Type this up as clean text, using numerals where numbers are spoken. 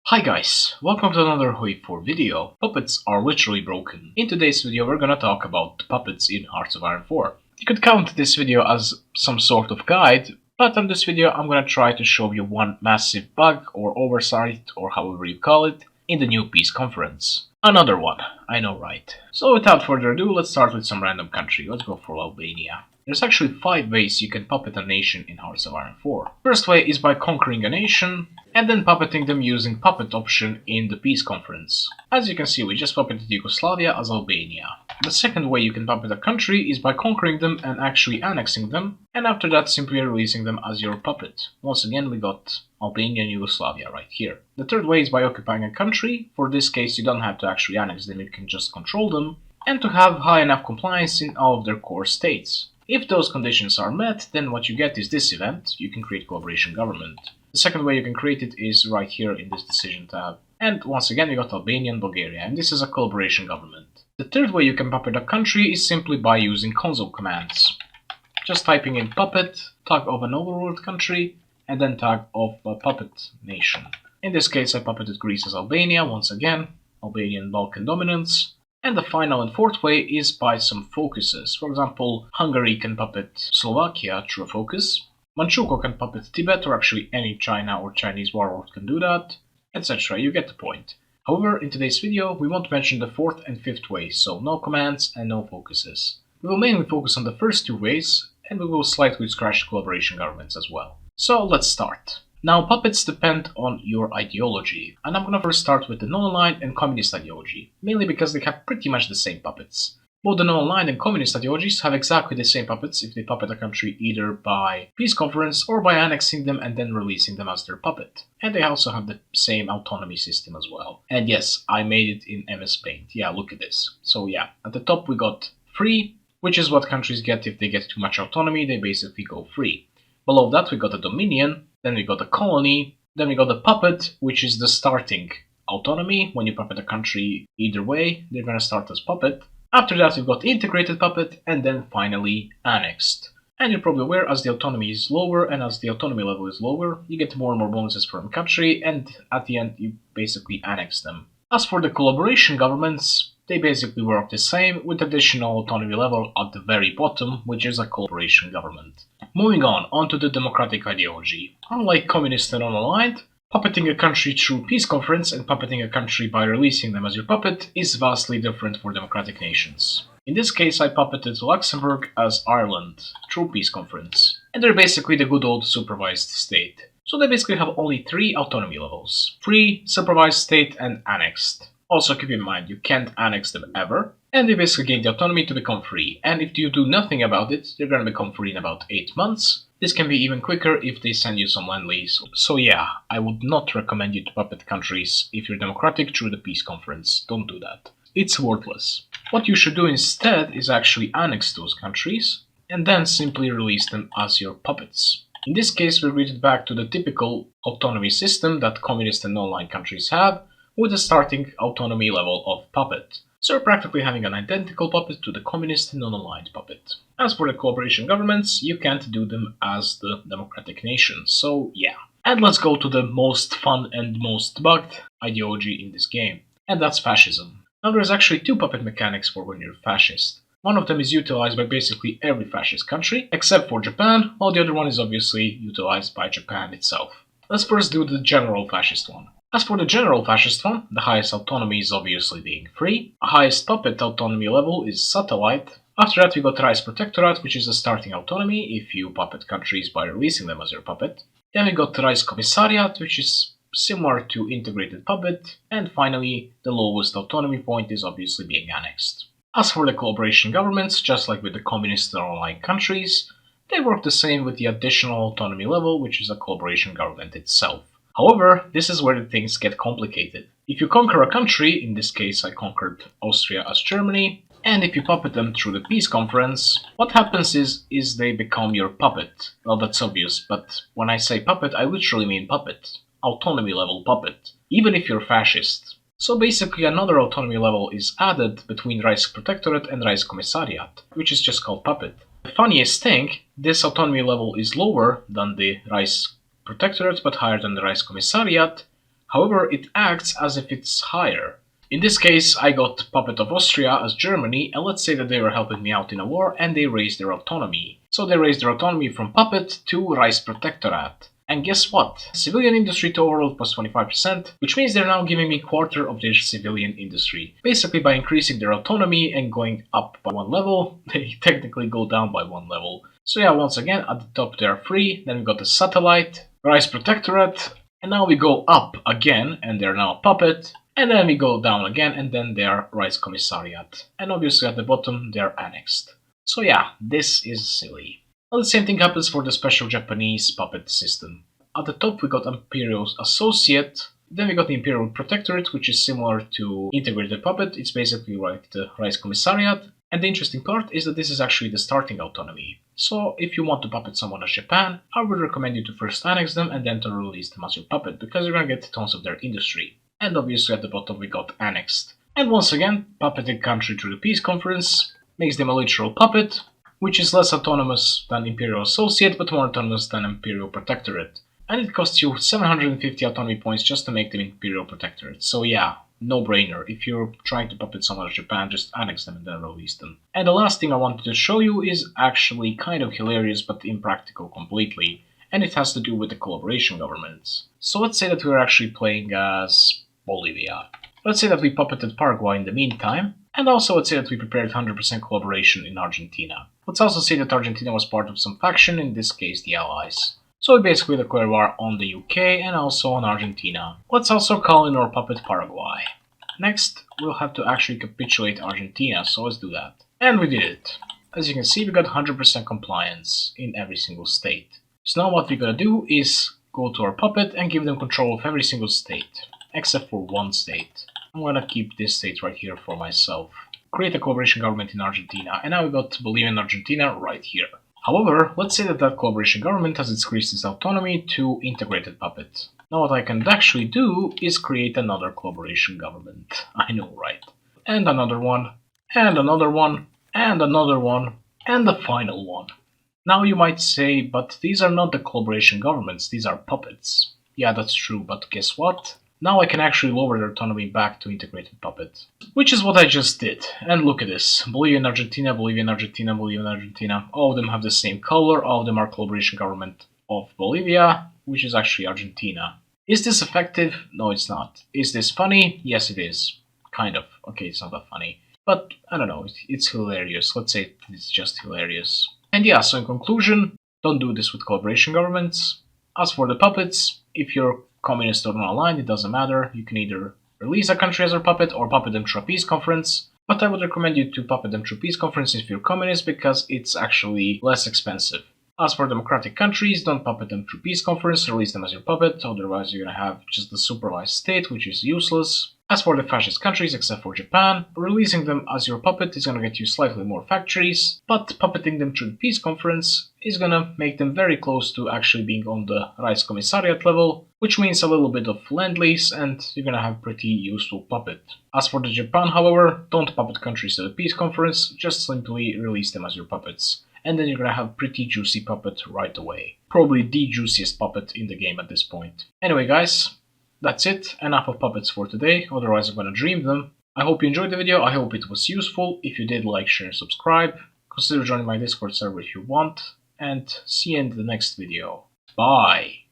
Hi guys, welcome to another EUIV 4 video. Puppets are literally broken. In today's video we're gonna talk about puppets in Hearts of Iron 4. You could count this video as some sort of guide, but in this video I'm gonna try to show you one massive bug or oversight or however you call it in the new peace conference. Another one, I know right. So without further ado, let's start with some random country. Let's go for Albania. There's actually 5 ways you can puppet a nation in Hearts of Iron 4. First way is by conquering a nation and then puppeting them using puppet option in the peace conference. As you can see, we just puppeted Yugoslavia as Albania. The second way you can puppet a country is by conquering them and actually annexing them, and after that simply releasing them as your puppet. Once again we got Albania and Yugoslavia right here. The third way is by occupying a country. For this case you don't have to actually annex them, you can just control them, and to have high enough compliance in all of their core states. If those conditions are met, then what you get is this event. You can create collaboration government. The second way you can create it is right here in this decision tab. And once again we got Albania and Bulgaria, and this is a collaboration government. The third way you can puppet a country is simply by using console commands. Just typing in puppet, tag of an overworld country, and then tag of a puppet nation. In this case I puppeted Greece as Albania, once again, Albanian Balkan dominance. And the final and fourth way is by some focuses. For example, Hungary can puppet Slovakia through a focus. Manchukuo can puppet Tibet, or actually any China or Chinese warlord can do that, etc. You get the point. However, in today's video we won't mention the fourth and fifth ways, so no commands and no focuses. We will mainly focus on the first two ways, and we will slightly scratch collaboration governments as well. So let's start. Now puppets depend on your ideology, and I'm gonna first start with the non-aligned and communist ideology, mainly because they have pretty much the same puppets. Both the non-aligned and communist ideologies have exactly the same puppets if they puppet a country either by peace conference or by annexing them and then releasing them as their puppet. And they also have the same autonomy system as well. And yes, I made it in MS Paint. Yeah, look at this. So yeah, at the top we got free, which is what countries get if they get too much autonomy, they basically go free. Below that we got a dominion, then we got a colony, then we got a puppet, which is the starting autonomy. When you puppet a country either way, they're gonna start as puppet. After that we've got integrated puppet, and then finally annexed. And you're probably aware, as the autonomy is lower and as the autonomy level is lower, you get more and more bonuses from a country, and at the end you basically annex them. As for the collaboration governments, they basically work the same, with additional autonomy level at the very bottom, which is a collaboration government. Moving on to the democratic ideology. Unlike communist and non-aligned, puppeting a country through peace conference and puppeting a country by releasing them as your puppet is vastly different for democratic nations. In this case I puppeted Luxembourg as Ireland through peace conference, and they're basically the good old supervised state. So they basically have only 3 autonomy levels: free, supervised state, and annexed. Also keep in mind, you can't annex them ever, and they basically gain the autonomy to become free, and if you do nothing about it, they're gonna become free in about 8 months. This can be even quicker if they send you some land lease. So yeah, I would not recommend you to puppet countries if you're democratic through the peace conference. Don't do that. It's worthless. What you should do instead is actually annex those countries, and then simply release them as your puppets. In this case we're greeted back to the typical autonomy system that communist and non-aligned countries have, with a starting autonomy level of puppet. So we're practically having an identical puppet to the communist and non-aligned puppet. As for the collaboration governments, you can't do them as the democratic nations, so yeah. And let's go to the most fun and most bugged ideology in this game, and that's fascism. Now there's actually 2 puppet mechanics for when you're fascist. One of them is utilized by basically every fascist country, except for Japan, while the other one is obviously utilized by Japan itself. Let's first do the general fascist one. As for the general fascist one, the highest autonomy is obviously being free. Highest puppet autonomy level is satellite. After that we got Rice Protectorate, which is a starting autonomy if you puppet countries by releasing them as your puppet. Then we got Rice Commissariat, which is similar to integrated puppet. And finally, the lowest autonomy point is obviously being annexed. As for the collaboration governments, just like with the communist and online countries, they work the same with the additional autonomy level, which is a collaboration government itself. However, this is where the things get complicated. If you conquer a country, in this case I conquered Austria as Germany, and if you puppet them through the peace conference, what happens is they become your puppet. Well, that's obvious, but when I say puppet, I literally mean puppet. Autonomy level puppet, even if you're fascist. So basically another autonomy level is added between Rice Protectorate and Rice Commissariat, which is just called puppet. The funniest thing, this autonomy level is lower than the Rice Protectorate but higher than the Rice Commissariat. However, it acts as if it's higher. In this case, I got puppet of Austria as Germany, and let's say that they were helping me out in a war and they raised their autonomy. So they raised their autonomy from puppet to Rice Protectorate. And guess what? Civilian industry to overall plus 25%, which means they're now giving me quarter of their civilian industry. Basically, by increasing their autonomy and going up by one level, they technically go down by one level. So yeah, once again, at the top they are free, then we got the satellite, Rice Protectorate, and now we go up again, and they're now a puppet, and then we go down again, and then they are Rice Commissariat. And obviously at the bottom they are annexed. So yeah, this is silly. Well, the same thing happens for the special Japanese puppet system. At the top we got Imperial Associate, then we got the Imperial Protectorate, which is similar to Integrated Puppet. It's basically like the Rice Commissariat. And the interesting part is that this is actually the starting autonomy. So if you want to puppet someone as Japan, I would recommend you to first annex them and then to release them as your puppet, because you're gonna get tons of their industry. And obviously at the bottom we got annexed. And once again, puppeting country through the peace conference makes them a literal puppet, which is less autonomous than Imperial Associate, but more autonomous than Imperial Protectorate. And it costs you 750 autonomy points just to make them Imperial Protectorate. So yeah, no brainer. If you're trying to puppet someone as Japan, just annex them and then release them. And the last thing I wanted to show you is actually kind of hilarious but impractical completely. And it has to do with the collaboration governments. So let's say that we're actually playing as Bolivia. Let's say that we puppeted Paraguay in the meantime. And also let's say that we prepared 100% collaboration in Argentina. Let's also say that Argentina was part of some faction, in this case the Allies. So we basically declare war on the UK and also on Argentina. Let's also call in our puppet Paraguay. Next, we'll have to actually capitulate Argentina, so let's do that. And we did it. As you can see, we got 100% compliance in every single state. So now what we're gonna do is go to our puppet and give them control of every single state, except for one state. I'm gonna keep this state right here for myself. Create a collaboration government in Argentina, and now we got Bolivia and Argentina right here. However, let's say that that collaboration government has increased its autonomy to integrated puppet. Now what I can actually do is create another collaboration government. I know, right? And another one, and another one, and another one, and the final one. Now you might say, but these are not the collaboration governments, these are puppets. Yeah, that's true, but guess what? Now I can actually lower their autonomy back to integrated puppet. Which is what I just did. And look at this. Bolivia and Argentina, Bolivia and Argentina, Bolivia and Argentina. All of them have the same color, all of them are collaboration government of Bolivia, which is actually Argentina. Is this effective? No, it's not. Is this funny? Yes, it is. Kind of. Okay, it's not that funny. But, I don't know, it's hilarious. Let's say it's just hilarious. And yeah, so in conclusion, don't do this with collaboration governments. As for the puppets, if you're communist or non-aligned, it doesn't matter. You can either release a country as a puppet or puppet them through a peace conference. But I would recommend you to puppet them through peace conference if you're communist, because it's actually less expensive. As for democratic countries, don't puppet them through peace conference, release them as your puppet, otherwise you're gonna have just the supervised state, which is useless. As for the fascist countries, except for Japan, releasing them as your puppet is gonna get you slightly more factories, but puppeting them through the peace conference is gonna make them very close to actually being on the Rice Commissariat level, which means a little bit of lend-lease, and you're gonna have pretty useful puppet. As for the Japan, however, don't puppet countries to the peace conference, just simply release them as your puppets. And then you're gonna have pretty juicy puppet right away. Probably the juiciest puppet in the game at this point. Anyway guys, that's it. Enough of puppets for today, otherwise I'm gonna dream them. I hope you enjoyed the video, I hope it was useful. If you did, like, share, and subscribe. Consider joining my Discord server if you want. And see you in the next video. Bye!